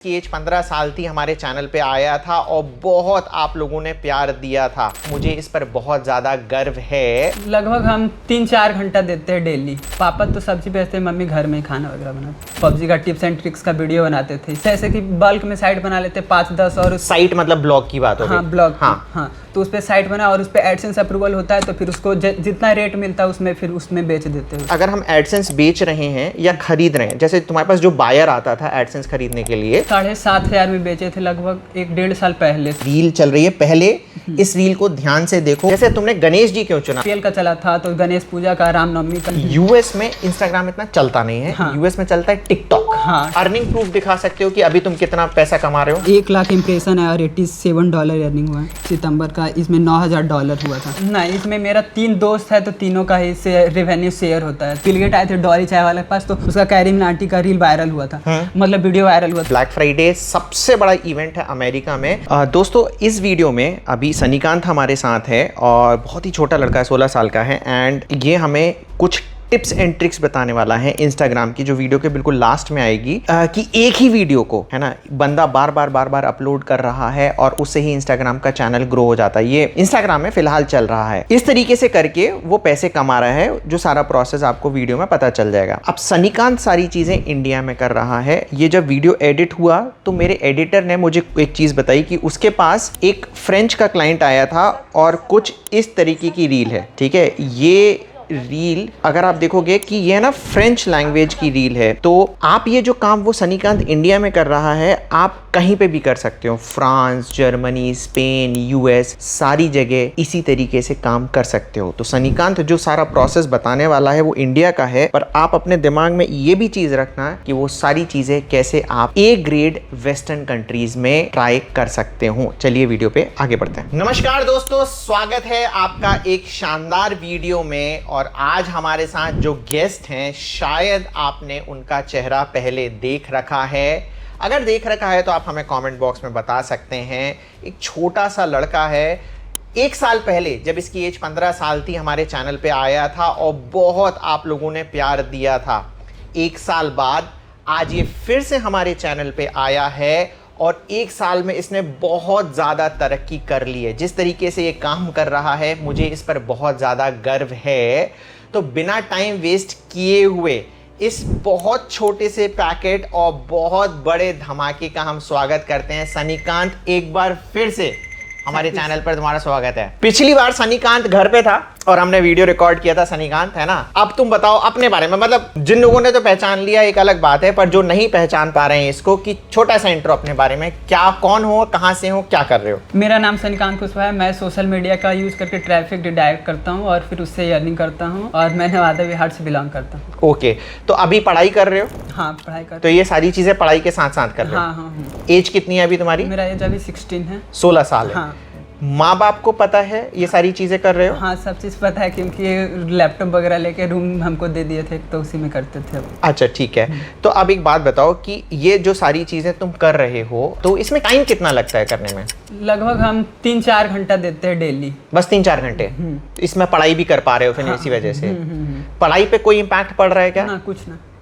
की एज 15 साल थी, हमारे चैनल पे आया था और बहुत आप लोगों ने प्यार दिया था। मुझे इस पर बहुत ज़्यादा गर्व है। लगभग हम 3-4 घंटा देते हैं डेली। पापा तो सब्जी बेचते हैं, मम्मी घर में ही खाना वगैरह बनाते। पबजी का टिप्स एंड ट्रिक्स का वीडियो बनाते थे, जैसे कि बल्क में साइट बना लेते 5-10 और साइट मतलब ब्लॉग की बात हो गई। हाँ ब्लॉग। हाँ तो उस पर साइट बना और उस पर एडसेंस अप्रूवल होता है तो फिर उसको जितना रेट मिलता है उसमें फिर उसमें बेच देते हैं। अगर हम एडसेंस बेच रहे हैं या खरीद रहे हैं, जैसे तुम्हारे पास जो बायर आता था एडसेंस खरीदने के लिए 7,500 में बेचे थे लगभग 1-1.5 साल पहले। रील चल रही है, पहले इस रील को ध्यान से देखो। जैसे तुमने गणेश जी क्यों चुना? तेल का चला था तो गणेश पूजा का, रामनवमी का। यूएस में इंस्टाग्राम इतना चलता नहीं है। हाँ। यूएस में चलता है टिकटॉक। हाँ। अर्निंग प्रूफ दिखा सकते हो कि अभी तुम कितना पैसा कमा रहे हो? 1 लाख इंप्रेशन है और $87 अर्निंग हुआ है सितंबर का। इसमें $9,000 हुआ था। नहीं, इसमें मेरा 3 दोस्त है तो तीनों का ही रेवेन्यू शेयर होता है। बिल गेट आए थे डॉली चाय वाले के पास तो उसका कैरी मिनाटी का रील वायरल हुआ था। मतलब वीडियो वायरल हुआ था। ब्लैक फ्राइडे सबसे बड़ा इवेंट है अमेरिका में। दोस्तों इस वीडियो में अभी सनीकांत हमारे साथ है और बहुत ही छोटा लड़का है, 16 साल का है। एंड ये हमें कुछ टिप्स एंड ट्रिक्स बताने वाला है इंस्टाग्राम की, जो वीडियो के बिल्कुल लास्ट में आएगी। कि एक ही वीडियो को है ना बंदा बार बार अपलोड कर रहा है और उससे ही इंस्टाग्राम का चैनल ग्रो हो जाता है। ये इंस्टाग्राम में फिलहाल चल रहा है। इस तरीके से करके वो पैसे कमा रहा है, जो सारा प्रोसेस आपको वीडियो में पता चल जाएगा। अब सनीकांत सारी चीजें इंडिया में कर रहा है। ये जब वीडियो एडिट हुआ तो मेरे एडिटर ने मुझे एक चीज बताई कि उसके पास एक फ्रेंच का क्लाइंट आया था और कुछ इस तरीके की रील है। ठीक है, ये रील अगर आप देखोगे कि ये ना फ्रेंच लैंग्वेज की रील है, तो आप ये जो काम वो सनीकांत इंडिया में कर रहा है आप कहीं पे भी कर सकते हो। फ्रांस, जर्मनी, स्पेन, यूएस, सारी जगह इसी तरीके से काम कर सकते हो। तो सनीकांत जो सारा प्रोसेस बताने वाला है वो इंडिया का है, पर आप अपने दिमाग में ये भी चीज रखना कि वो सारी चीजें कैसे आप ए ग्रेड वेस्टर्न कंट्रीज में ट्राई कर सकते हो। चलिए वीडियो पे आगे बढ़ते हैं। नमस्कार दोस्तों, स्वागत है आपका एक शानदार वीडियो में। और आज हमारे साथ जो गेस्ट हैं, शायद आपने उनका चेहरा पहले देख रखा है। अगर देख रखा है तो आप हमें कमेंट बॉक्स में बता सकते हैं। एक छोटा सा लड़का है, 1 साल पहले जब इसकी एज 15 साल थी हमारे चैनल पे आया था और बहुत आप लोगों ने प्यार दिया था। 1 साल बाद आज ये फिर से हमारे चैनल पे आया है और 1 साल में इसने बहुत ज़्यादा तरक्की कर ली है। जिस तरीके से ये काम कर रहा है मुझे इस पर बहुत ज़्यादा गर्व है। तो बिना टाइम वेस्ट किए हुए इस बहुत छोटे से पैकेट और बहुत बड़े धमाके का हम स्वागत करते हैं। सनीकांत, एक बार फिर से हमारे चैनल पर तुम्हारा स्वागत है। पिछली बार सनीकांत घर पे था और हमने वीडियो रिकॉर्ड किया था, सनीकांत है ना। अब तुम बताओ अपने बारे में, मतलब जिन लोगों ने तो पहचान लिया एक अलग बात है, पर जो नहीं पहचान पा रहे हैं इसको, कि छोटा सा इंट्रो अपने बारे में, क्या कौन हो, कहाँ से हो, क्या कर रहे हो? मेरा नाम सनीकांत कुशवाहा है। मैं सोशल मीडिया का यूज करके ट्रैफिक रिडायरेक्ट करता हूँ और फिर उससे अर्निंग करता हूँ और मैं नवादा बिहार से बिलोंग करता हूँ। ओके, तो अभी पढ़ाई कर रहे हो? हाँ, पढ़ाई कर। तो ये सारी चीजें पढ़ाई के साथ साथ कर रहे हो? हाँ। एज कितनी है अभी तुम्हारी? मेरा एज अभी 16 है। 16 साल है। हाँ। माँ बाप को पता है ये सारी चीजें कर रहे हो? हाँ, सब चीज़ पता है क्योंकि लैपटॉप वगैरह लेके रूम हमको दे दिए थे तो उसी में करते थे। अच्छा ठीक है। तो अब एक बात बताओ कि ये जो सारी चीजें तुम कर रहे हो तो इसमें टाइम कितना लगता है करने में? लगभग हम 3-4 घंटा देते हैं डेली। बस 3-4 घंटे? इसमें पढ़ाई भी कर पा रहे हो फिर? इसी वजह से पढ़ाई पे कोई इम्पैक्ट पड़ रहा है क्या? ना,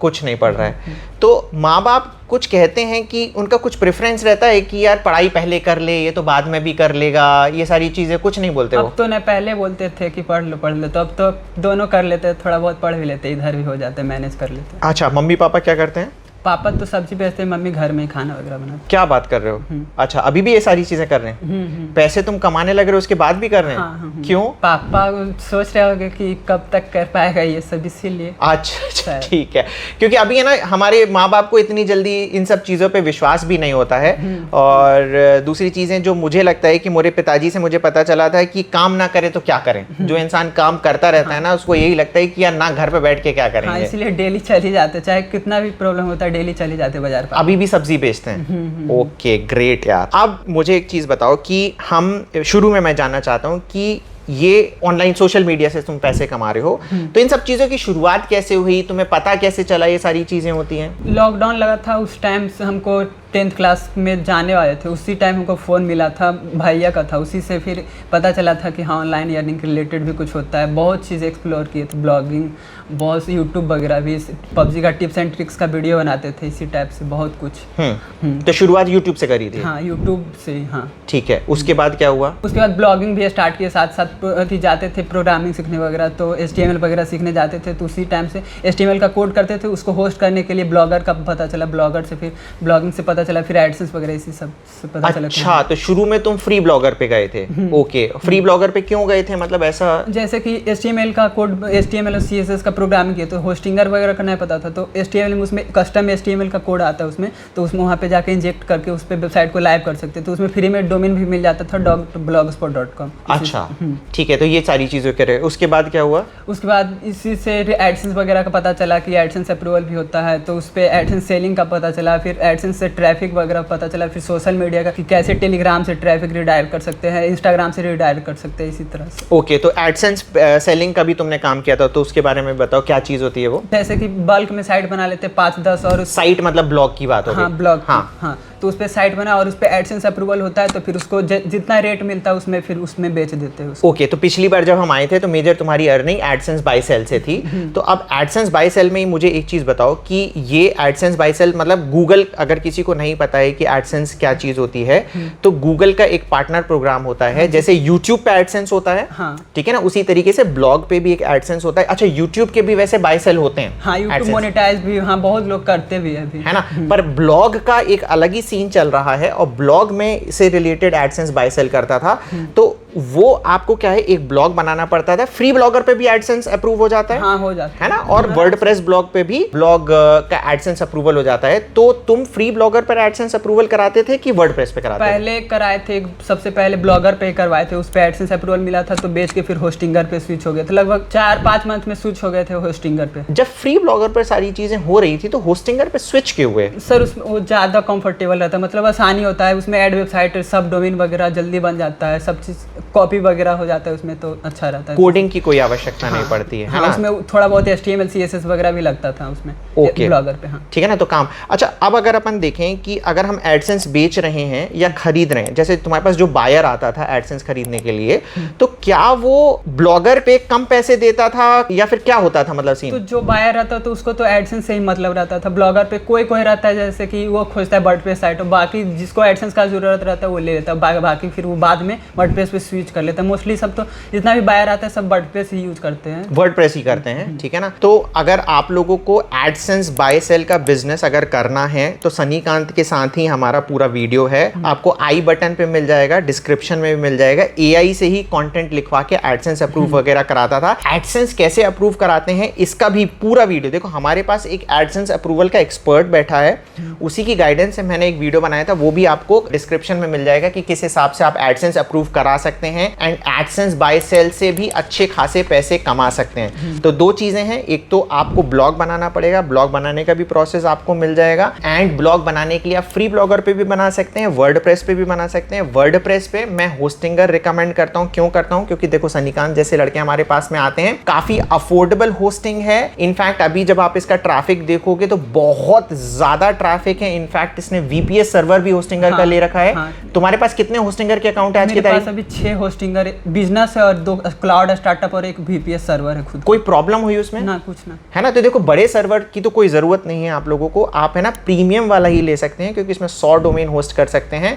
कुछ नहीं पड़ रहा है। तो माँ बाप कुछ कहते हैं कि उनका कुछ प्रेफरेंस रहता है कि यार पढ़ाई पहले कर ले, ये तो बाद में भी कर लेगा, ये सारी चीजें कुछ नहीं बोलते? अब तो न, पहले बोलते थे कि पढ़ लो, तो अब तो दोनों कर लेते, थोड़ा बहुत पढ़ भी लेते, इधर भी हो जाते, मैनेज कर लेते। अच्छा, मम्मी पापा क्या करते हैं? पापा तो सब्जी बेचते हैं, मम्मी घर में ही खाना वगैरह बनाते। क्या बात कर रहे हो? अच्छा, अभी भी ये सारी चीजें कर रहे हैं? पैसे तुम कमाने लग रहे हो उसके बाद भी कर रहे हैं? हाँ। क्यों? पापा सोच रहे होंगे कि कब तक कर पाएगा ये सब, इसीलिए। अच्छा ठीक है, क्योंकि अभी है ना हमारे माँ बाप को इतनी जल्दी इन सब चीज़ों पे विश्वास भी नहीं होता है। और दूसरी चीज़ें जो मुझे लगता है कि मेरे पिताजी से मुझे पता चला था कि काम ना करे तो क्या करें। जो इंसान काम करता रहता है ना उसको यही लगता है कि यार ना घर पे बैठ के क्या करेंगे। इसलिए डेली चली जाते, चाहे कितना भी प्रॉब्लम होता है डेली चली जाते बाजार पर। अभी भी सब्जी बेचते हैं? ओके ग्रेट यार। अब मुझे एक चीज़ बताओ कि हम शुरू में मैं जानना चाहता हूँ कि ये ऑनलाइन सोशल मीडिया से तुम पैसे कमा रहे हो, तो इन सब चीज़ों की शुरुआत कैसे हुई? तुम्हें पता कैसे चला ये सारी चीज़ें होती हैं? लॉकडाउन लगा था उस टाइम से हमको 10th क्लास में जाने वाले थे, उसी टाइम हमको फ़ोन मिला था, भैया का था, उसी से फिर पता चला था कि हाँ ऑनलाइन अर्निंग के रिलेटेड भी कुछ होता है। बहुत चीज़ एक्सप्लोर किए थे, ब्लॉगिंग, बहुत सी यूट्यूब वगैरह भी, पबजी का टिप्स एंड ट्रिक्स का वीडियो बनाते थे, इसी टाइप से बहुत कुछ। तो शुरुआत यूट्यूब से करी थी? हाँ यूट्यूब से ही। हाँ ठीक है, उसके बाद क्या हुआ? उसके बाद ब्लॉगिंग भी स्टार्ट किए, साथ साथ जाते थे प्रोग्रामिंग सीखने वगैरह, तो HTML वगैरह सीखने जाते थे, तो उसी टाइम से HTML का कोड करते थे, उसको होस्ट करने के लिए ब्लॉगर का पता चला, ब्लॉगर से फिर ब्लॉगिंग से पता चला, फिर एडसेंस वगैरह इसी सब से पता चला। अच्छा, तो शुरू में तुम फ्री ब्लॉगर पे गए थे? ओके, फ्री ब्लॉगर पे क्यों गए थे, मतलब ऐसा? जैसे कि HTML का कोड, HTML और CSS का प्रोग्रामिंग किया, तो होस्टिंगर वगैरह का नहीं पता था, तो HTML में उसमें कस्टम HTML का कोड आता है उसमें, तो उसमें वहाँ पे जाके इंजेक्ट करके उस पर वेबसाइट को लाइव कर सकते, तो उसमें फ्री में डोमेन भी मिल जाता था, blogspot.com। अच्छा ठीक है, तो ये सारी चीज़ें करे, उसके बाद क्या हुआ? उसके बाद इसी से एडसेंस वगैरह का पता चला कि एडसेंस अप्रूवल भी होता है, तो उस पर एडसेंस सेलिंग का पता चला, फिर एडसेंस से ट्रैफिक वगैरह पता चला, फिर सोशल मीडिया का कि कैसे टेलीग्राम से ट्रैफिक रिडायरेक्ट कर सकते हैं, इंस्टाग्राम से रिडायरेक्ट कर सकते हैं, इसी तरह से। ओके, तो एडसेंस सेलिंग का भी तुमने काम किया था, तो उसके बारे में बताओ, क्या चीज़ होती है वो? जैसे कि बल्क में साइट बना लेते 5-10 और साइट मतलब ब्लॉग की बात होगी? हाँ ब्लॉग। हाँ तो उस पर साइट बना और उस पर एडसेंस अप्रूवल होता है, तो फिर उसको जितना रेट मिलता है उसमें फिर उसमें बेच देते हैं उसको। ओके, तो पिछली बार जब हम आए थे तो मेजर तुम्हारी अर्निंग एडसेंस बाय सेल से थी, तो अब एडसेंस बाय सेल में ही मुझे एक चीज़ बताओ कि ये एडसेंस बाय सेल मतलब गूगल, अगर किसी को नहीं पता है कि एडसेंस क्या चीज़ होती है, तो गूगल का एक पार्टनर प्रोग्राम होता है, जैसे यूट्यूब पे एडसेंस होता है, ठीक है ना, उसी तरीके से ब्लॉग पे भी एक एडसेंस होता है। अच्छा, यूट्यूब के भी वैसे बाय सेल होते हैं? हाँ, यूट्यूब मोनेटाइज भी, हाँ बहुत लोग करते भी है ना, पर ब्लॉग का एक अलग ही सीन चल रहा है, और ब्लॉग में से रिलेटेड एडसेंस बाय सेल करता था, तो वो आपको क्या है, एक ब्लॉग बनाना पड़ता था। फ्री ब्लॉगर पे भी एडसेंस अप्रूव हो जाता है? हाँ हो जाता है ना, और वर्डप्रेस ब्लॉग पे भी ब्लॉग का एडसेंस अप्रूवल हो जाता है। तो तुम फ्री ब्लॉगर पर एडसेंस अप्रूवल कराते थे कि वर्डप्रेस पे कराते थे? पहले कराए थे, सबसे पहले ब्लॉगर पे करवाए थे, उस पे एडसेंस अप्रूवल मिला था, तो बेच के फिर होस्टिंगर पे स्विच हो गए थे, लगभग 4-5 मंथ में स्विच हो गए थे होस्टिंगर पे। जब फ्री ब्लॉगर पर सारी चीजें हो रही थी तो होस्टिंगर पे स्विच क्यों हुए? सर उसमें वो ज़्यादा कंफर्टेबल रहता है, मतलब आसानी होता है उसमें, ऐड वेबसाइट सब डोमेन वगैरह जल्दी बन जाता है, सब चीज़ कॉपी वगैरह हो जाता है उसमें, तो अच्छा रहता है, कोडिंग की कोई आवश्यकता नहीं पड़ती है। हाँ, उसमें थोड़ा बहुत HTML CSS वगैरह भी लगता था उसमें ब्लॉगर पे। हाँ ठीक है ना, तो काम। अच्छा, अब अगर अपन देखें कि अगर हम एडसेंस बेच रहे हैं या खरीद रहे हैं, जैसे तुम्हारे पास जो बायर आता था एडसेंस खरीदने के लिए, तो क्या वो ब्लॉगर पे कम पैसे देता था या फिर क्या होता था, मतलब सीन? तो जो बायर रहता तो उसको तो एडसेंस से ही मतलब रहता था, ब्लॉगर पे कोई रहता है जैसे कि वो खोजता है वर्डप्रेस साइट, और बाकी जिसको एडसेंस का जरूरत रहता है वो ले लेता है, बाकी फिर वो बाद में वर्डप्रेस पे स्विच कर लेता है। मोस्टली सब तो जितना भी बायर आता है सब वर्डप्रेस ही यूज करते हैं, वर्डप्रेस ही करते हैं, ठीक है ना। तो अगर आप लोगों को एडसेंस बाय सेल का बिजनेस अगर करना है तो सनीकांत के साथ ही हमारा पूरा वीडियो है, आपको आई बटन पे मिल जाएगा, डिस्क्रिप्शन में भी मिल जाएगा। AI से ही कंटेंट लिखवा के एडसेंस अप्रूव वगैरह कराता था। एडसेंस कैसे अप्रूव कराते हैं इसका भी पूरा वीडियो देखो, हमारे पास एक एडसेंस अप्रूवल का एक्सपर्ट बैठा है, उसी की गाइडेंस से मैंने एक वीडियो बनाया था, वो भी आपको डिस्क्रिप्शन में मिल जाएगा कि किस हिसाब से आप एडसेंस अप्रूव करा सकते हैं एंड एडसेंस बाय सेल से भी अच्छे खासे पैसे कमा सकते हैं। तो दो चीजें हैं, एक तो आपको ब्लॉग बनाना पड़ेगा, ब्लॉग बनाने का भी प्रोसेस आपको मिल जाएगा, एंड ब्लॉग बनाने के लिए आप फ्री ब्लॉगर पे भी बना सकते हैं, वर्डप्रेस पे भी बना सकते हैं। वर्डप्रेस पे मैं होस्टिंगर रिकमेंड करता हूं, क्यों करता हूं, क्योंकि देखो सनीकांत जैसे लड़के हमारे पास में आते हैं, काफी अफोर्डेबल होस्टिंग है। इनफैक्ट अभी जब आप इसका ट्रैफिक देखोगे तो बहुत ज्यादा ट्रैफिक है, इनफैक्ट इसने VPS सर्वर भी होस्टिंगर का ले रखा है। तुम्हारे पास कितने होस्टिंगर के अकाउंट है आज की तारीख? मेरे पास अभी 6 होस्टिंगर बिजनेस है और 2 क्लाउड स्टार्टअप और एक VPS सर्वर है खुद। कोई प्रॉब्लम हुई उसमें? ना, कुछ ना, है ना। तो देखो, बड़े सर्वर की तो कोई जरूरत नहीं है आप लोगों को, आप है ना प्रीमियम वाला ही ले सकते हैं, क्योंकि इसमें 100 डोमेन होस्ट कर सकते हैं।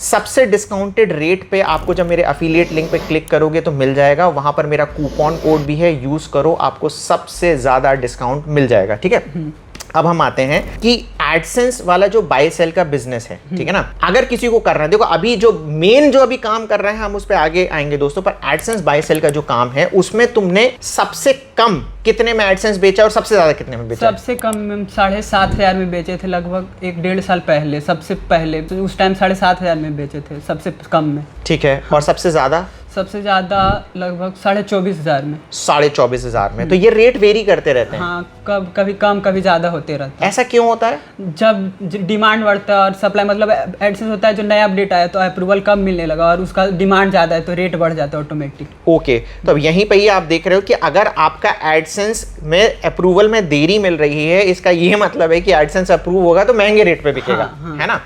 सबसे डिस्काउंटेड रेट पे आपको जब मेरे एफिलिएट लिंक पे क्लिक करोगे तो मिल जाएगा, वहां पर मेरा कूपन कोड भी है, यूज करो, आपको सबसे ज्यादा डिस्काउंट मिल जाएगा, ठीक है। अब हम आते हैं कि एडसेंस वाला जो बाय सेल का बिजनेस है, ठीक है ना, अगर किसी को करना है, देखो अभी जो मेन जो अभी काम कर रहे हैं हम उस पर आगे आएंगे दोस्तों, पर एडसेंस बाय सेल का जो काम है उसमें तुमने सबसे कम कितने में एडसेंस बेचा और सबसे ज्यादा कितने में बेचा? सबसे कम 7,500 में बेचे थे, लगभग 1-1.5 साल पहले, सबसे पहले तो उस टाइम 7,500 में बेचे थे सबसे कम में, ठीक है। और सबसे ज्यादा? सबसे ज़्यादा लगभग 24,500 में। 24,500 में। तो ये रेट वेरी करते रहते हैं? हाँ, कभी कम कभी ज़्यादा होते रहता है। ऐसा क्यों होता है? जब डिमांड बढ़ता है और सप्लाई, मतलब एडसेंस होता है जो नया अपडेट आया तो अप्रूवल कम मिलने लगा और उसका डिमांड ज़्यादा है तो रेट बढ़ जाता है ऑटोमेटिक। ओके, तो अब यहीं पे ही आप देख रहे हो कि अगर आपका एडसेंस में अप्रूवल में देरी मिल रही है, इसका ये मतलब है कि एडसेंस अप्रूव होगा तो महंगे रेट पे बिकेगा। हाँ, है ना?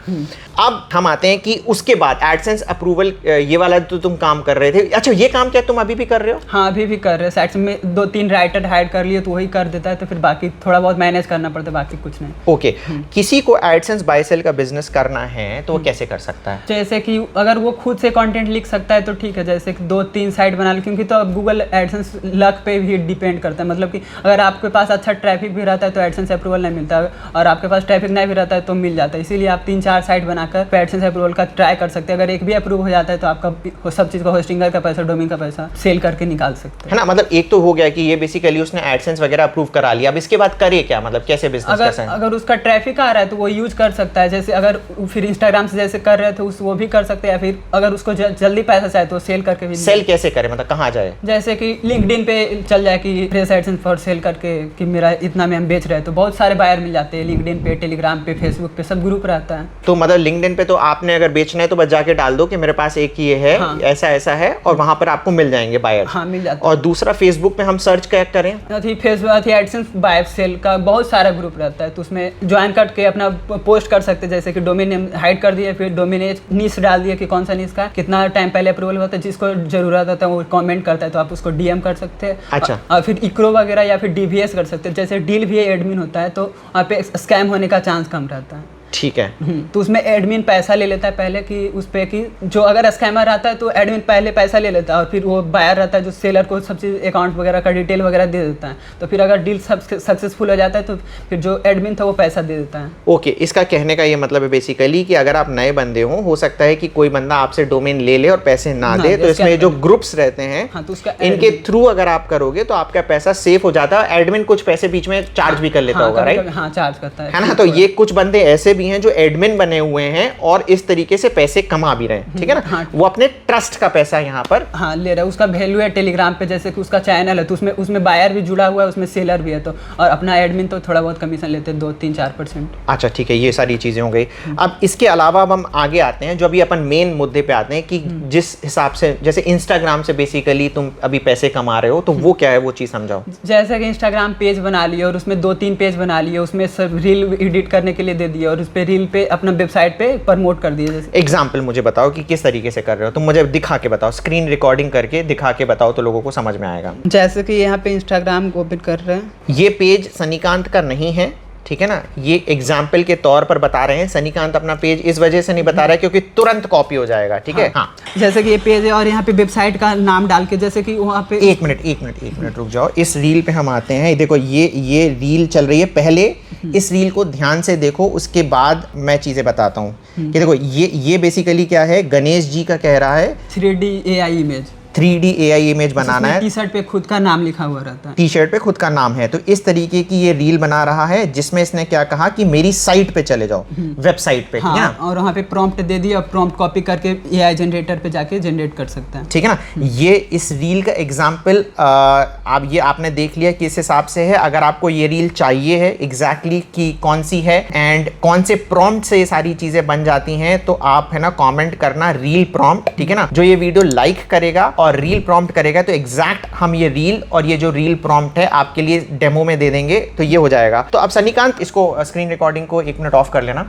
अब हम आते हैं कि उसके बाद एडसेंस अप्रूवल, ये वाला तो तुम काम कर रहे थे। अच्छा, ये काम क्या तुम अभी भी कर रहे हो? हाँ, अभी भी कर रहे हैं। साइड में 2-3 राइटर हायर कर लिए तो वही कर देता है, तो फिर बाकी थोड़ा बहुत मैनेज करना पड़ता है, बाकी कुछ नहीं। ओके, किसी को एडसेंस बाय सेल का बिजनेस करना है तो वो कैसे कर सकता है? जैसे कि अगर वो खुद से कंटेंट लिख सकता है तो ठीक है, जैसे कि 2-3 साइट बना ले, क्योंकि तो अब गूगल एडसेंस लक पे भी डिपेंड करता है। मतलब कि अगर आपके पास अच्छा ट्रैफिक भी रहता है तो एडसेंस अप्रूवल नहीं मिलता, और आपके पास ट्रैफिक नहीं भी रहता है तो मिल जाता है। इसीलिए आप 3-4 साइट बनाकर एडसेंस अप्रूवल का ट्राई कर सकते हैं। अगर एक भी अप्रूव हो जाता है तो आपका सब चीज़ का होस्टिंगर का पैसा, डोमेन का पैसा सेल करके निकाल सकते हैं। है ना? मतलब एक तो हो गया कि ये बेसिकली उसने एडसेंस वगैरह अप्रूव करा लिया, अब इसके बाद करे क्या? मतलब कैसे बिजनेस कर सकते हैं? अगर उसका ट्रैफिक आ रहा है तो वो यूज कर सकता है। जैसे अगर फिर इंस्टाग्राम से जैसे कर रहे थे वो भी कर सकते हैं, या फिर अगर उसको जल्दी पैसा चाहे तो सेल करके भी। सेल कैसे करे? मतलब कहाँ जाए? जैसे कि लिंक्डइन पे चल जाए कि फ्रेश एडसेंस फॉर सेल करके कि मेरा इतना में हम बेच रहे हैं, तो बहुत सारे बायर मिल जाते हैं। लिंक्डइन पे, टेलीग्राम पे, फेसबुक पे सब ग्रुप रहता है। तो मतलब लिंक्डइन पे तो आपने अगर बेचना है तो बस जाके डाल दो कि मेरे पास एक ये है, हाँ। ऐसा ऐसा है, और वहां पर आपको मिल जाएंगे बायर। हाँ, मिल जाता है। और दूसरा फेसबुक पे हम सर्च क्या करें? फेसबुक एडसेंस बाय सेल का बहुत सारा ग्रुप रहता है, तो उसमें ज्वाइन करके अपना पोस्ट कर सकते हैं। जैसे कि डोमेन नेम हाइड कर दिए, फिर डोमेन नीच डाल दिए कि कौन सा नीच का कितना टाइम पहले अप्रूवल होता है, जिसको जरूरत होता है वो कमेंट करता है तो आप उसको डीएम कर सकते हैं। अच्छा। और फिर इक्रो वगैरह या फिर डीवीएस कर सकते हैं। जैसे डील भी एडमिन होता है तो वहाँ पे स्कैम होने का चांस कम रहता है। ठीक है। तो उसमें एडमिन पैसा ले लेता है पहले, कि उस पे कि जो अगर स्कैमर आता है तो एडमिन पहले पैसा ले लेता है, और फिर वो बायर रहता है जो सेलर को सब चीज़ अकाउंट वगैरह का डिटेल वगैरह दे देता है। तो फिर अगर डील सक्सेसफुल हो जाता है तो फिर जो एडमिन था वो पैसा दे देता है। ओके, इसका कहने का ये मतलब है बेसिकली कि अगर आप नए बंदे हो सकता है कि कोई बंदा आपसे डोमेन ले ले और पैसे ना दे, तो इसमें जो ग्रुप्स रहते हैं, हाँ, तो उसका इनके थ्रू अगर आप करोगे तो आपका पैसा सेफ हो जाता है। एडमिन कुछ पैसे बीच में चार्ज भी कर लेता होगा, राइट? हाँ, चार्ज करता है ना? तो ये कुछ बंदे ऐसे भी हैं जो एडमिन बने हुए हैं और इस तरीके से पैसे कमा भी रहे हैं, ठीक है ना? हाँ। वो अपने ट्रस्ट का पैसा यहाँ पर हाँ ले रहा है। उसका वैल्यू है टेलीग्राम पे, जैसे कि उसका चैनल है तो उसमें बायर भी जुड़ा हुआ है, उसमें सेलर भी है, तो और अपना एडमिन तो थोड़ा बहुत कमीशन लेते हैं, 2-3-4%। अच्छा, ठीक है, ये सारी चीजें हो गई। अब इसके अलावा अब हम आगे आते हैं, जो अभी अपन मेन मुद्दे पे आते हैं कि जिस हिसाब से जैसे इंस्टाग्राम से बेसिकली तुम अभी पैसे कमा रहे हो, तो वो क्या है, वो चीज समझाओ। जैसे कि इंस्टाग्राम पेज बना लिए और उसमें 2-3 पेज बना लिए, उसमें सब रील एडिट करने के लिए दे दिए और उस पर रील पे अपना वेबसाइट पे प्रमोट कर दिए। जैसे एग्जाम्पल मुझे बताओ कि किस तरीके से कर रहे हो तुम, मुझे दिखा के बताओ, स्क्रीन रिकॉर्डिंग करके दिखा के बताओ तो लोगों को समझ में आएगा। जैसे कि यहाँ पे इंस्टाग्राम ओपन कर रहे हैं, ये पेज सनीकांत का नहीं है, ठीक है ना? ये एग्जाम्पल के तौर पर बता रहे हैं। सनीकांत अपना पेज इस वजह से नहीं बता रहा है क्योंकि तुरंत कॉपी हो जाएगा, ठीक है? हाँ। जैसे कि ये पेज है और यहाँ पे वेबसाइट का नाम डाल के, जैसे कि वहाँ पे एक मिनट रुक जाओ। इस रील पे हम आते हैं। देखो ये रील चल रही है, पहले इस रील को ध्यान से देखो, उसके बाद मैं चीजें बताता हूँ कि देखो ये बेसिकली क्या है। गणेश जी का कह रहा है 3D AI image, 3D AI image बनाना है। टी शर्ट पे खुद का नाम लिखा हुआ रहता है, टी शर्ट पे खुद का नाम है। तो इस तरीके की ये रील बना रहा है जिसमें इसने क्या कहा कि मेरी साइट पे चले जाओ, वेबसाइट पे, हाँ, ठीक है? और वहाँ पे प्रॉम्प्ट दे दिया और प्रॉम्प्ट कॉपी करके AI जनरेटर पे जाके जनरेट कर सकता है, ठीक है ना? ये इस रील का एग्जाम्पल आप ये आपने देख लिया किस हिसाब से है। अगर आपको ये रील चाहिए है एग्जैक्टली कि कौन सी है एंड कौन से प्रॉम्प्ट से ये सारी चीजें बन जाती हैं, तो आप है ना कमेंट करना रील प्रॉम्प्ट, ठीक है ना? जो ये वीडियो लाइक करेगा और रील प्रॉम्प्ट करेगा तो एग्जैक्ट हम ये रील और ये जो रील प्रॉम्प्ट है आपके लिए डेमो में दे देंगे, तो ये हो जाएगा। तो अब सनीकांत इसको स्क्रीन रिकॉर्डिंग को 1 मिनट ऑफ कर लेना।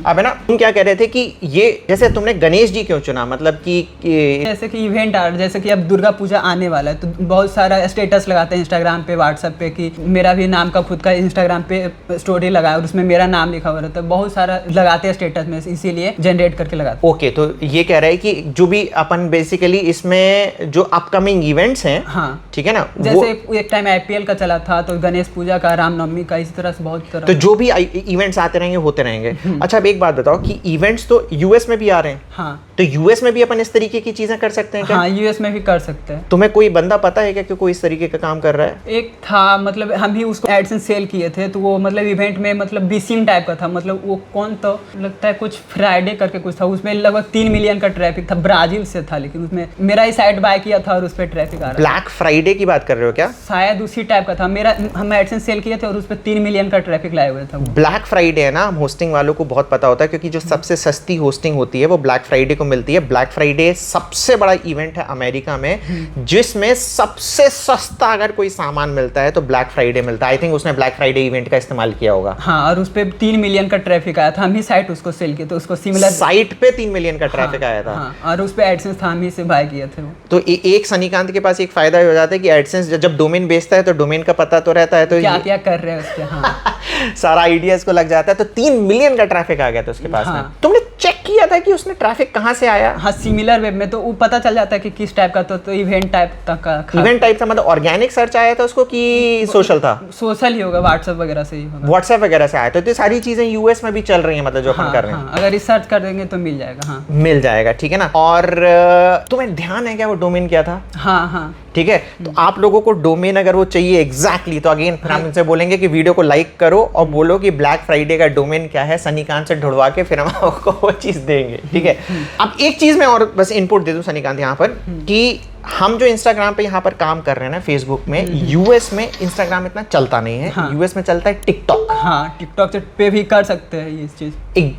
अब है ना, तुम क्या कह रहे थे कि ये जैसे तुमने गणेश जी क्यों चुना, मतलब कि जैसे कि इवेंट आ, जैसे कि अब दुर्गा पूजा आने वाला है तो बहुत सारा स्टेटस लगाते हैं इंस्टाग्राम पे, व्हाट्सएप पे कि मेरा भी नाम का खुद का इंस्टाग्राम पे स्टोरी लगाया और उसमें मेरा नाम लिखा हुआ रहता है, बहुत सारा लगाते हैं स्टेटस में, इसीलिए जनरेट करके लगाते हैं। ओके, तो ये कह रहा है कि जो भी अपन बेसिकली इसमें जो अपकमिंग इवेंट्स हैं, हाँ, ठीक है ना? जैसे एक टाइम IPL का चला था तो गणेश पूजा का, रामनवमी का, इस तरह से बहुत तरह, तो जो भी इवेंट्स आते रहेंगे होते रहेंगे। अच्छा, अब एक बात बताओ कि इवेंट्स तो यूएस में भी आ रहे हैं, हाँ, तो यूएस में भी अपन इस तरीके की चीजें कर सकते हैं क्या? हाँ, यूएस में भी कर सकते हैं। तुम्हें कोई बंदा पता है क्या कि कोई इस तरीके का काम कर रहा है? एक था, मतलब हम भी उसको एडसेंस सेल किए थे, तो वो मतलब इवेंट में मतलब बीसिंग टाइप का था, मतलब वो कौन तो लगता है कुछ फ्राइडे करके कुछ था, उसमें लगभग 3 मिलियन का ट्रैफिक था, ब्राजील से था, लेकिन उसमें मेरा ही साइट बाय किया था और उस पर ट्रैफिक आ रहा था। ब्लैक फ्राइडे की बात कर रहे हो क्या? शायद उसी टाइप का था मेरा, हम एडसेंस सेल किए थे और उस पर 3 मिलियन का ट्रैफिक लाए हुए था वो। ब्लैक फ्राइडे है ना, हम होस्टिंग वालों को बहुत पता होता है, क्योंकि जो सबसे सस्ती होस्टिंग होती है वो ब्लैक फ्राइडे को मिलती है। ब्लैक फ्राइडे सबसे बड़ा इवेंट है अमेरिका में, जिसमें सबसे सस्ता अगर कोई सामान मिलता है तो ब्लैक फ्राइडे मिलता है। आई थिंक उसने ब्लैक फ्राइडे इवेंट का इस्तेमाल किया होगा। हाँ, और उस पर 3 मिलियन का ट्रैफिक आया था, हम ही साइट उसको सेल किए, तो उसको सिमिलर साइट पे 3 मिलियन का ट्रैफिक आया था। हाँ, और उस पर एडसेंस था, हम ही से बाय किए थे वो। तो एक सनीकांत के पास एक फायदा हो जाता है कि एडसेंस जब डोमेन बेचता है तो डोमेन का पता तो रहता है, तो क्या क्या कर रहे हैं उसके। हाँ सारा आइडिया इसको लग जाता है। तो 3 मिलियन का ट्रैफिक आ गया था उसके पास में। तुमने चेक किया था कि उसने ट्रैफिक कहाँ से आया? हाँ, सिमिलर वेब में तो वो पता चल जाता है कि किस टाइप का, तो इवेंट टाइप तक का। इवेंट टाइप का मतलब ऑर्गेनिक सर्च आया था उसको कि सोशल था? सोशल ही होगा, व्हाट्सएप वगैरह से ही होगा। व्हाट्सएप वगैरह से आया था। तो ये सारी चीजें यूएस में भी चल रही हैं, मतलब जो अपन कर रहे हैं। हाँ, अगर रिसर्च कर देंगे तो मिल जाएगा। हाँ, मिल जाएगा, ठीक है ना। और तुम्हें ध्यान है क्या वो डोमेन क्या था? हाँ हाँ, ठीक है, तो आप लोगों को डोमेन अगर वो चाहिए एग्जैक्टली, तो अगेन फिर हम इनसे बोलेंगे कि वीडियो को लाइक करो और बोलो कि ब्लैक फ्राइडे का डोमेन क्या है, सनीकांत से ढुड़वा के फिर हम आपको वो चीज देंगे, ठीक है। अब एक चीज मैं और बस इनपुट दे दूं सनीकांत यहाँ पर, कि हम जो इंस्टाग्राम पे यहाँ पर काम कर रहे हैं ना, फेसबुक में, यूएस में इंस्टाग्राम इतना चलता नहीं है। हाँ। यूएस में चलता है टिकटॉक। हाँ, टिकटॉक पे भी कर सकते हैं ये चीज।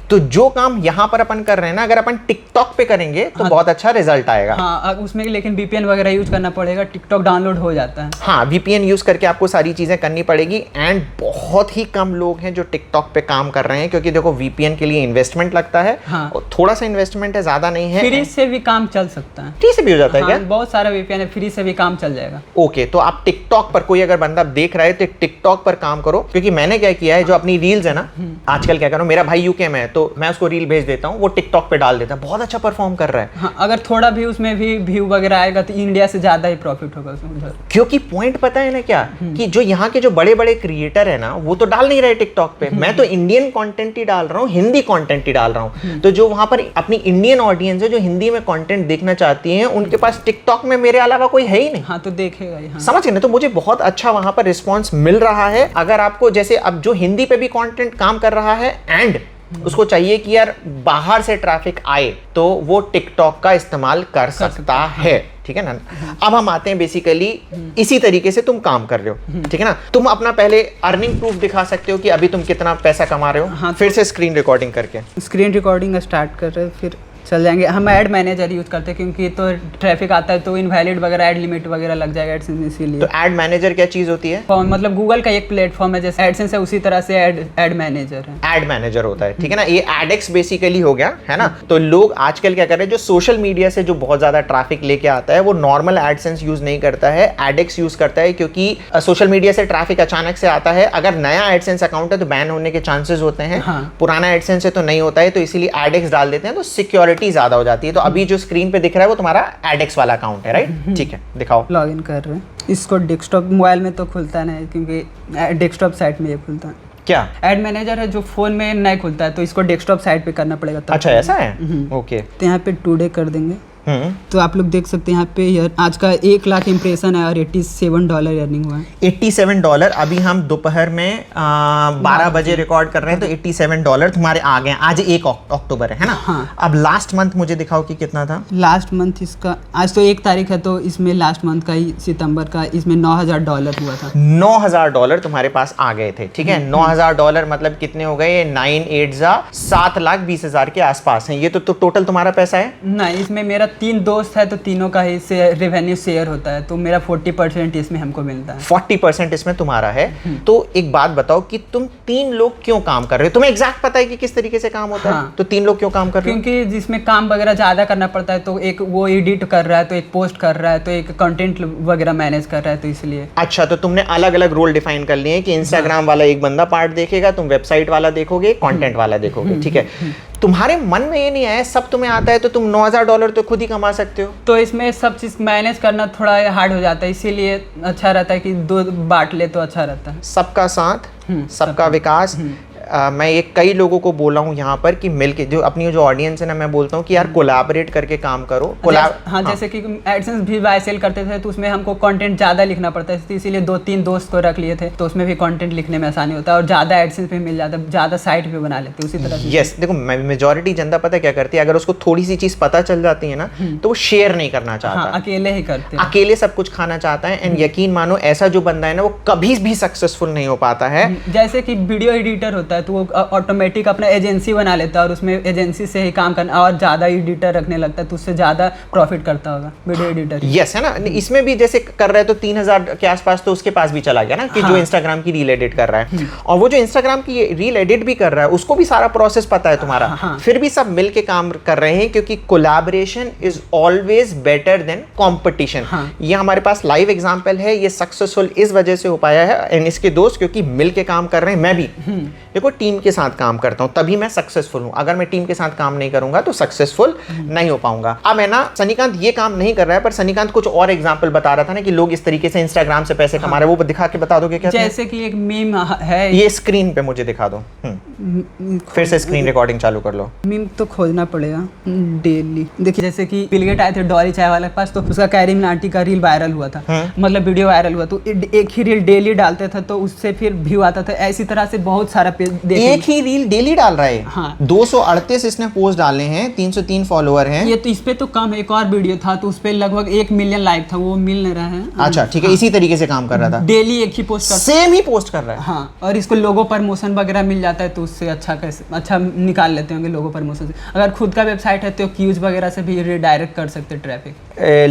तो जो काम यहाँ पर अपन कर रहे हैं ना, अगर अपन टिकटॉक पे करेंगे तो बहुत अच्छा रिजल्ट आएगा। हाँ, उसमें लेकिन VPN वगैरह यूज करना पड़ेगा, टिकटॉक डाउनलोड हो जाता है। हाँ, VPN यूज करके आपको सारी चीजें करनी पड़ेगी। एंड बहुत ही कम लोग हैं जो टिकटॉक पे काम कर रहे हैं, क्योंकि देखो VPN के लिए इन्वेस्टमेंट लगता है। हाँ। और थोड़ा सा इन्वेस्टमेंट है, ज्यादा नहीं है। फ्री से भी काम चल सकता है। फ्री से भी हो जाता है क्या? बहुत सारा VPN है, फ्री से भी काम चल जाएगा। ओके, तो आप टिकटॉक पर, कोई अगर बंदा देख रहा है तो टिकटॉक पर काम करो, क्योंकि मैंने क्या किया है, जो अपनी रील्स है ना, आजकल क्या करो, मेरा भाई यूके में है तो मैं उसको रील भेज देता हूँ, वो टिकटॉक पे डाल देता है, बहुत अच्छा परफॉर्म कर रहा है। हाँ, अगर थोड़ा भी उसमें भी व्यू वगैरह आएगा तो इंडिया से ज्यादा ही प्रॉफिट होगा उसमें उधर। क्योंकि पॉइंट पता है ना क्या, कि जो यहाँ के जो बड़े बड़े क्रिएटर है ना, वो तो डाल नहीं रहे टिकटॉक पे। मैं तो इंडियन कंटेंट ही डाल रहा हूँ, हिंदी कंटेंट ही डाल रहा हूँ। तो जो वहां पर अपनी इंडियन ऑडियंस है जो हिंदी में कंटेंट देखना चाहती है, उनके पास टिकटॉक में मेरे अलावा कोई है ही नहीं। हाँ, तो देखेगा ही। हाँ। समझ गए ना? तो मुझे बहुत अच्छा वहां पर रिस्पॉन्स मिल रहा है। अगर आपको जैसे अब जो हिंदी पे भी कंटेंट काम कर रहा है एंड उसको चाहिए कि यार बाहर से ट्रैफिक आए, तो वो टिकटॉक का इस्तेमाल कर सकता है, ठीक है ना। अब हम आते हैं बेसिकली इसी तरीके से तुम काम कर रहे हो, ठीक है ना। तुम अपना पहले अर्निंग प्रूफ दिखा सकते हो कि अभी तुम कितना पैसा कमा रहे हो। हाँ, फिर से स्क्रीन रिकॉर्डिंग करके स्क्रीन रिकॉर्डिंग स्टार्ट कर रहे हैं, फिर चल जाएंगे। हम ऐड मैनेजर यूज करते हैं, क्योंकि तो ट्रैफिक आता है तो इनवैलिड वगैरह ऐड लिमिट वगैरह लग जाएगा एडसेंस, इसीलिए। तो एड मैनेजर क्या चीज होती है? मतलब गूगल का एक प्लेटफॉर्म है, जैसे एडसेंस है उसी तरह से ऐड मैनेजर है। एड मैनेजर होता है, ठीक है ना। ये एडेक्स बेसिकली हो गया, है ना। तो लोग आजकल क्या कर रहे हैं, जो सोशल मीडिया से जो बहुत ज्यादा ट्रैफिक लेके आता है, वो नॉर्मल एडसेंस यूज नहीं करता है, एडेक्स यूज करता है, क्योंकि सोशल मीडिया से ट्रैफिक अचानक से आता है। अगर नया एडसेंस अकाउंट है तो बैन होने के चांसेस होते हैं। हाँ। पुराना एडसेंस है तो नहीं होता है, तो इसीलिए एडेक्स डाल देते हैं, तो सिक्योरिटी ज्यादा हो जाती है। तो अभी जो स्क्रीन पे दिख रहा है वो तुम्हारा एडेक्स वाला अकाउंट है, राइट? ठीक है, दिखाओ। लॉगिन कर रहे हैं इसको। डेस्कटॉप मोबाइल में तो खुलता नहीं, क्योंकि डेस्कटॉप साइट में ये खुलता है। क्या एड मैनेजर है जो फोन में नहीं खुलता है, तो इसको डेस्कटॉप साइट पे करना पड़ेगा तब। अच्छा, ऐसा है? ओके। तो यहाँ पे टुडे कर देंगे। तो आप लोग देख सकते हैं यहाँ पे आज का 1 लाख इंप्रेशन है और $87 अर्निंग हुआ है। $87 अभी हम दोपहर में 12 बजे रिकॉर्ड कर रहे हैं, तो $87 तुम्हारे आ गए। आज 1 अक्टूबर है ना? हाँ। अब लास्ट मंथ मुझे दिखाओ कि कितना था। लास्ट मंथ इसका, आज तो 1 तारीख है, तो इसमें लास्ट मंथ का ही सितंबर का, इसमें $9,000 हुआ था। $9,000 तुम्हारे पास आ गए थे, ठीक है। $9,000 मतलब कितने हो गए? 9 8 7,20,000 के आसपास है ये। तो टोटल तुम्हारा पैसा है? नहीं, इसमें मेरा 3 दोस्त है, तो तीनों का ही रेवेन्यू शेयर होता है, तो मेरा 40% इसमें हमको मिलता है। 40% इसमें तुम्हारा है। तो एक बात बताओ कि तुम 3 लोग क्यों काम कर रहे हो? तुम्हें एग्जैक्ट पता है कि किस तरीके से काम होता है? तो 3 लोग क्यों काम कर रहे हो? क्योंकि जिसमें काम वगैरह ज्यादा करना पड़ता है, तो एक वो एडिट कर रहा है, तो एक पोस्ट कर रहा है, तो एक कंटेंट वगैरह मैनेज कर रहा है, तो इसलिए। अच्छा, तो तुमने अलग अलग रोल डिफाइन कर लिए हैं कि इंस्टाग्राम वाला एक बंदा पार्ट देखेगा, तुम वेबसाइट वाला देखोगे, कंटेंट वाला देखोगे, ठीक है। तुम्हारे मन में ये नहीं आया, सब तुम्हें आता है, तो तुम $9,000 तो खुद ही कमा सकते हो। तो इसमें सब चीज मैनेज करना थोड़ा हार्ड हो जाता है, इसीलिए अच्छा रहता है कि 2 बांट ले तो अच्छा रहता है। सबका साथ, सबका विकास। मैं ये कई लोगों को बोला हूँ यहाँ पर कि मिलके जो अपनी जो ऑडियंस है ना, मैं बोलता हूँ कि यार कोलैबोरेट करके काम करो। हाँ, जैसे कि एडसेंस भी बाय सेल करते थे तो उसमें हमको कंटेंट ज़्यादा लिखना पड़ता है, इसीलिए 2-3 दोस्त को रख लिए थे, तो उसमें भी कंटेंट लिखने में आसानी होता है और ज़्यादा एडसेंस भी मिल जाता है, ज़्यादा साइट भी बना लेते हैं उसी तरह से। यस, देखो मेजॉरिटी जनता पता है क्या करती है, अगर उसको थोड़ी सी चीज़ पता चल जाती है ना तो वो शेयर नहीं करना चाहता। हाँ, अकेले ही करते हैं, अकेले सब कुछ खाना चाहता है। एंड यकीन मानो ऐसा जो बंदा है ना वो कभी भी सक्सेसफुल नहीं हो पाता है। जैसे कि वीडियो एडिटर होता है तो वो ऑटोमेटिक अपना एजेंसी बना लेता है और उसमें एजेंसी से ही काम करना और ज़्यादा एडिटर रखने लगता है तो उससे ज़्यादा प्रॉफिट करता होगा वीडियो एडिटर। यस, है ना। इसमें भी जैसे कर रहा है तो 3000 के आसपास तो उसके पास भी चला गया ना कि जो इंस्टाग्राम की रील एडिट कर रहा है, और वो जो इंस्टाग्राम की रील एडिट भी कर रहा है उसको भी सारा प्रोसेस पता है तुम्हारा। फिर भी सब मिल के काम कर रहे हैं क्योंकि collaboration is always better than competition. ये हमारे पास लाइव एग्जाम्पल है, ये सक्सेसफुल इस वजह से हो पाया है एंड इसके दोस्त क्योंकि मिल के काम कर रहे हैं। मैं भी देखो टीम के साथ काम करता हूं तभी मैं सक्सेसफुल हूं, अगर मैं टीम के साथ काम नहीं करूंगा तो सक्सेसफुल नहीं हो पाऊंगा। अब है ना, सनीकांत ये काम नहीं कर रहा है, पर सनीकांत कुछ और एग्जांपल बता रहा था ना कि लोग इस तरीके से इंस्टाग्राम से पैसे कमा रहे हैं, वो दिखा के बता दोगे क्या? जैसे कि एक मीम है, ये स्क्रीन पे मुझे दिखा दो। फिर से स्क्रीन रिकॉर्डिंग चालू कर लो। मीम तो खोजना पड़ेगा डेली। देखिए जैसे कि बिल गेट आए थे डॉली चाय वाले के पास तो उसका कैरी मिनाटी का रील वायरल हुआ था, मतलब वीडियो वायरल हुआ, तो एक ही रील डेली डालते थे तो उससे फिर व्यू आता था। ऐसी तरह से बहुत सारा एक ही रील डेली डाल रहा है। हाँ, 238 इसने पोस्ट डाले हैं, 303 फॉलोअर हैं। ये तो इस पे तो कम है। एक और वीडियो था तो उस पे लगभग 1 मिलियन लाइक था, वो मिल नहीं रहा है। अच्छा ठीक है, इसी तरीके से काम कर रहा था, डेली एक ही पोस्ट कर, सेम ही पोस्ट कर रहा है। हाँ, और इसको लोगो प्रमोशन वगैरह मिल जाता है तो उससे अच्छा निकाल लेते होंगे लोगो प्रमोशन से। अगर खुद का वेबसाइट है तो क्यूज वगैरह से भी रिडायरेक्ट कर सकते हैं ट्रैफिक।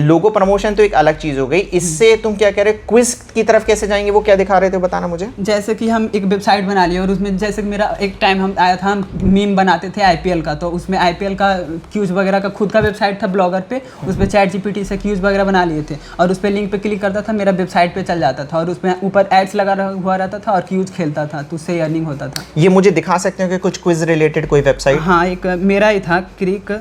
लोगो प्रमोशन तो एक अलग चीज हो गई, इससे तुम क्या कह रहे हो, क्विज की तरफ कैसे जाएंगे, वो क्या दिखा रहे थे बताना मुझे। जैसे कि हम एक वेबसाइट बना लिए और उसमें जैसे कि मेरा एक टाइम हम आया था, हम मीम बनाते थे आईपीएल का, तो उसमें आईपीएल का क्यूज वगैरह का खुद का वेबसाइट था ब्लॉगर पे, उस पर चैट जीपीटी से क्यूज वगैरह बना लिए थे और उस पर लिंक पे क्लिक करता था, मेरा वेबसाइट पे चल जाता था और उसमें ऊपर एड्स लगा हुआ रहता था और क्यूज खेलता था तो उससे अर्निंग होता था। ये मुझे दिखा सकते हो कि कुछ क्विज रिलेटेड कोई वेबसाइट? हाँ, एक मेरा ही था, क्रिक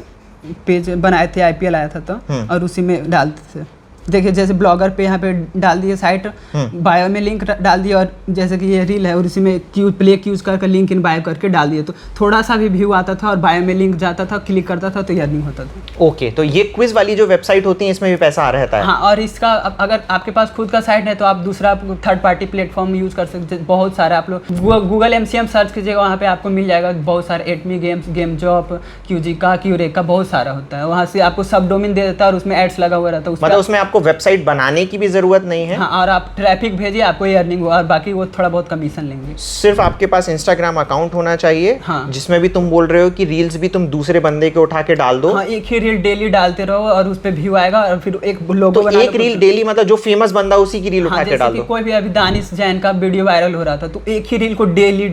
पेज बनाए थे, आईपीएल आया था तो, और उसी में डालते थे। देखिए जैसे ब्लॉगर पे यहाँ पे डाल दिए साइट, बायो में लिंक डाल दिया और जैसे कि ये रील है और इसी में प्ले क्यूज करके लिंक इन बायो करके डाल दिए तो थोड़ा सा भी व्यू आता था और बायो में लिंक जाता था, क्लिक करता था तो अर्निंग होता था। ओके, तो ये क्विज वाली जो वेबसाइट होती है इसमें भी पैसा आ रहता है? हाँ, और इसका अगर आपके पास खुद का साइट है तो आप दूसरा थर्ड पार्टी प्लेटफॉर्म यूज कर सकते हैं। बहुत सारे आप लोग गूगल MCM सर्च कीजिएगा, वहाँ पे आपको मिल जाएगा बहुत सारे, एटमी गेम्स, गेम जॉब, क्यूजिका, क्यूरेका, बहुत सारा होता है। वहाँ से आपको सब डोमेन दे देता है और उसमें एड्स लगा हुआ रहता है, मतलब उसमें आपको वेबसाइट बनाने की भी जरूरत नहीं है। हाँ, और आप ट्रैफिक भेजिए, आपको ये अर्निंग होगा और बाकी वो थोड़ा बहुत कमीशन लेंगे। सिर्फ आपके पास इंस्टाग्राम अकाउंट होना चाहिए। हाँ, जिसमें भी तुम बोल रहे हो कि रील्स भी तुम दूसरे बंदे के उठा के डाल दो। हाँ, एक ही रील डेली डालते रहो और उस पे व्यू आएगा और फिर एक लोगो तो एक रील डेली, मतलब जो फेमस बंदा उसी की रील उठा के डाल दो। कोई भी अभी दानिश जैन का वीडियो वायरल हो रहा था तो एक ही रील को डेली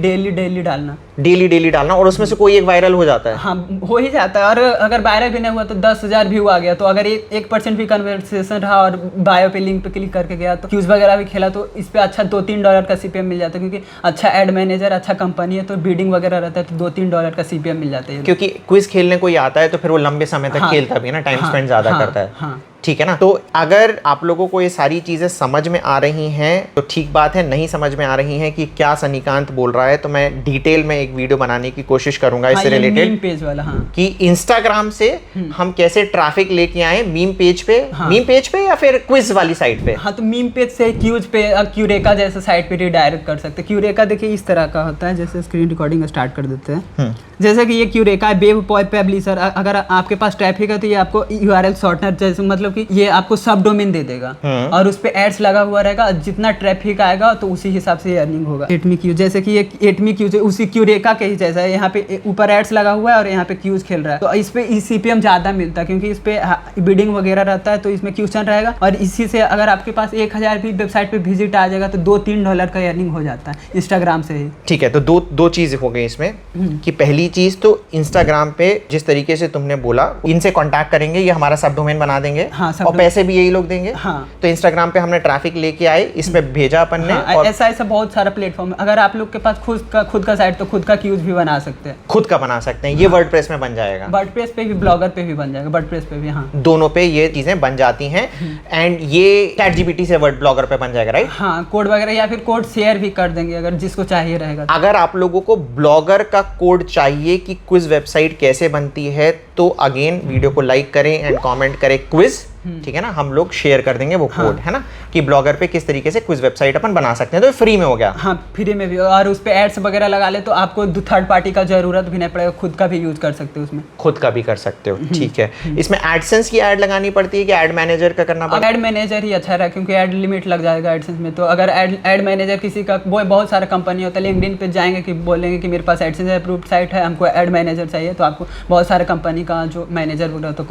डालना, डेली डालना और उसमें से कोई एक वायरल हो जाता है। हाँ, हो ही जाता है। और अगर वायरल भी नहीं हुआ तो 10,000 व्यू आ गया, तो अगर 1% भी कन्वर्सेशन रहा और बायो पे लिंक पे क्लिक करके गया तो क्यूज वगैरह भी खेला तो इस पे अच्छा $2-3 का CPM मिल जाता है, क्योंकि अच्छा एड मैनेजर, अच्छा कंपनी है तो बिडिंग वगैरह रहता है तो $2-3 का CPM मिल जाता है। क्योंकि क्विज खेलने कोई आता है तो फिर वो लंबे समय तक खेलता भी है ना, टाइम स्पेंड ज्यादा करता है। ठीक है ना। तो अगर आप लोगों को ये सारी चीजें समझ में आ रही हैं तो ठीक बात है, नहीं समझ में आ रही हैं कि क्या सनीकांत बोल रहा है तो मैं डिटेल में एक वीडियो बनाने की कोशिश करूंगा इससे रिलेटेड, मीम पेज वाला। कि इंस्टाग्राम से हम कैसे ट्रैफिक लेके आए मीम पेज पे। मीम पेज पे या फिर क्विज वाली साइट पे? हाँ, तो मीम पेज से क्यूज पे, क्यूरेका जैसे साइट पे रिडायरेक्ट कर सकते हैं। क्यूरेका देखिए इस तरह का होता है, जैसे स्क्रीन रिकॉर्डिंग स्टार्ट कर देते हैं। जैसे कि ये क्यूरेका है, वेब पब्लिशर। अगर आपके पास ट्रैफिक है तो ये आपको URL शॉर्टनर, जैसे मतलब कि ये आपको सब डोमेन दे देगा और उस पे एड्स लगा हुआ रहेगा, जितना ट्रैफिक आएगा तो उसी हिसाब से अर्निंग होगा। एटमी क्यूज, जैसे कि ये एटमी क्यूज उसी क्यूरेका के ही जैसा है, यहाँ पे ऊपर एड्स लगा हुआ है और यहाँ पे क्यूज खेल रहा है तो इस पे CPM ज्यादा मिलता है क्योंकि इस पे बिडिंग वगैरह रहता है तो इसमें क्वेश्चन रहेगा और इसी से अगर आपके पास 1000 भी वेबसाइट पे विजिट आ जाएगा तो $2-3 का अर्निंग हो जाता है इंस्टाग्राम से ही। ठीक है, तो दो चीज हो गई इसमें कि पहली चीज तो इंस्टाग्राम पे जिस तरीके से तुमने बोला, इनसे कांटेक्ट करेंगे, ये हमारा सब डोमेन बना देंगे। हाँ, सब और पैसे भी यही लोग देंगे। हाँ। तो इंस्टाग्राम पे हमने ट्रैफिक लेके आए, इसमें भेजा अपन ने। हाँ, और ऐसा बहुत सारा प्लेटफॉर्म है। अगर आप लोग के पास खुद का साइट तो खुद का क्यूज भी बना सकते हैं, खुद का बना सकते हैं। ये वर्डप्रेस में बन जाएगा, वर्डप्रेस पे भी, ब्लॉगर पे भी बन जाएगा, वर्डप्रेस पे भी। हाँ, दोनों पे ये चीजें बन जाती हैं। एंड ये चैटजीपीटी से वर्ड ब्लॉगर पे बन जाएगा, राइट? हाँ, कोड वगैरह या फिर कोड शेयर भी कर देंगे अगर जिसको चाहिए रहेगा तो। अगर आप लोगों को ब्लॉगर का कोड चाहिए कि क्विज वेबसाइट कैसे बनती है, तो अगेन वीडियो को लाइक करें एंड कमेंट करें क्विज, ठीक है ना? हम लोग शेयर कर देंगे वो कोड, है ना, कि ब्लॉगर पे किस तरीके से क्विज वेबसाइट अपन बना सकते हैं। तो फ्री में हो गया। हाँ, फ्री में भी, और उस पे एड्स वगैरह लगा ले तो आपको थर्ड पार्टी का जरूरत भी नहीं पड़ेगा, खुद का भी यूज कर सकते हो उसमें। खुद का भी कर सकते हो, ठीक है। इसमें एडसेंस की ऐड लगानी पड़ती है कि एड मैनेजर का करना पड़ता है? एड मैनेजर ही अच्छा रहा, क्योंकि एड लिमिट लग जाएगा एडसेंस में। तो अगर एड मैनेजर किसी का, वो बहुत सारा कंपनी होता है, लिंक्डइन पे जाएंगे कि बोलेंगे कि मेरे पास एडसेंस अप्रूव्ड साइट है, हमको एड मैनेजर चाहिए, तो आपको बहुत सारे कंपनी का जो मैनेजर बोला तो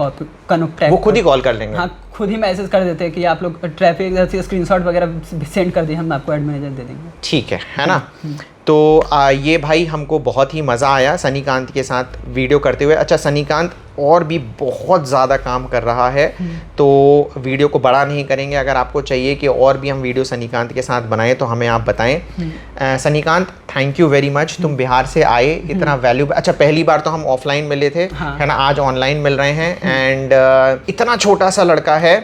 कनेक्ट, वो खुद ही कॉल कर लेंगे। हाँ, खुद ही मैसेज कर देते हैं कि आप लोग ट्रैफिक स्क्रीनशॉट वगैरह सेंड कर दिए, हम आपको एड मैनेजर दे देंगे। ठीक है ना? तो ये भाई हमको बहुत ही मज़ा आया सनीकांत के साथ वीडियो करते हुए। अच्छा, सनीकांत और भी बहुत ज़्यादा काम कर रहा है, तो वीडियो को बड़ा नहीं करेंगे। अगर आपको चाहिए कि और भी हम वीडियो सनीकांत के साथ बनाएं तो हमें आप बताएं। सनीकांत, थैंक यू वेरी मच, तुम बिहार से आए, इतना वैल्यूबल। अच्छा, पहली बार तो हम ऑफलाइन मिले थे, है ना, आज ऑनलाइन मिल रहे हैं। एंड इतना छोटा सा लड़का है,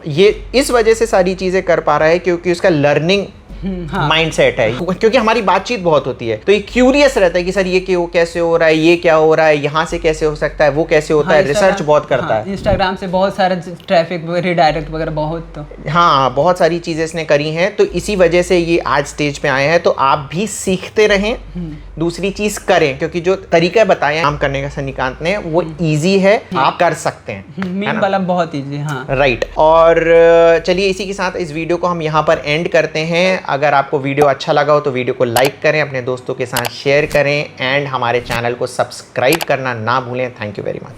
ये इस वजह से सारी चीज़ें कर पा रहा है क्योंकि उसका लर्निंग माइंडसेट है, क्योंकि हमारी बातचीत बहुत होती है, तो ये क्यूरियस रहता है कि सर ये क्यों, कैसे हो रहा है, ये क्या हो रहा है, यहाँ से कैसे हो सकता है, वो कैसे होता है, रिसर्च बहुत करता है। इंस्टाग्राम से बहुत सारे ट्रैफिक रिडायरेक्ट वगैरह बहुत, तो हाँ, बहुत सारी चीजें इसने करी हैं, तो इसी वजह से ये आज स्टेज पे आए हैं। तो आप भी सीखते रहें, दूसरी चीज करें, क्योंकि जो तरीका बताया काम करने का सनीकांत ने, वो इजी है, आप कर सकते हैं। मीम वाला बहुत इजी। हाँ, राइट। और चलिए इसी के साथ इस वीडियो को हम यहाँ पर एंड करते हैं। अगर आपको वीडियो अच्छा लगा हो तो वीडियो को लाइक करें, अपने दोस्तों के साथ शेयर करें एंड हमारे चैनल को सब्सक्राइब करना ना भूलें। Thank you very much.